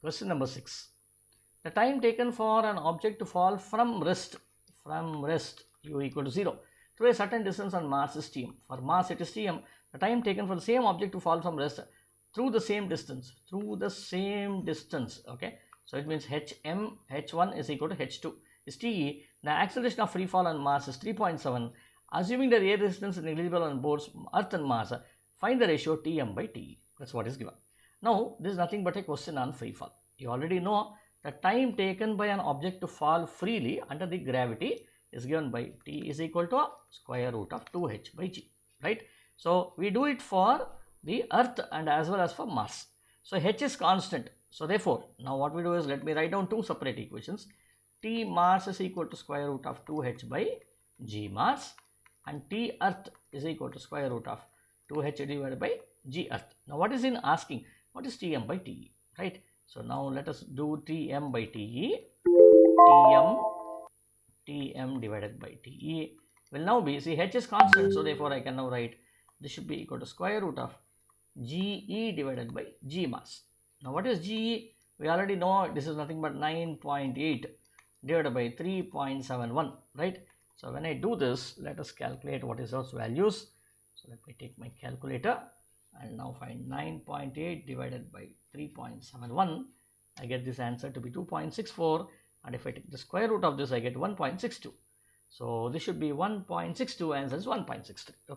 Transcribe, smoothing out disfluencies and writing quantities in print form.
Question number 6. The time taken for an object to fall from rest u equal to 0 through a certain distance on Mars is Tm. For Mars it is Tm. The time taken for the same object to fall from rest through the same distance, okay. So it means h1 is equal to h2 is Te. The acceleration of free fall on Mars is 3.7. Assuming the air resistance is negligible on both Earth and Mars, find the ratio Tm by Te. That's what is given. Now this is nothing but a question on free fall. You already know the time taken by an object to fall freely under the gravity is given by T is equal to square root of 2h by g, right? So we do it for the Earth and as well as for Mars. So h is constant. So therefore, now what we do is, let me write down two separate equations. T Mars is equal to square root of 2h by g Mars, and T Earth is equal to square root of 2h divided by g Earth. Now what is in asking? What is Tm by Te, right? So now let us do Tm by Te. Tm divided by Te will now be, see, h is constant, so therefore I can now write this should be equal to square root of Ge divided by g mass. Now what is Ge? We already know this is nothing but 9.8 divided by 3.71, right? So when I do this, let us calculate what is those values. So let me take my calculator and now find 9.8 divided by 3.71. I get this answer to be 2.64, and if I take the square root of this, I get 1.62. So this should be 1.62, answer is 1.63. Okay.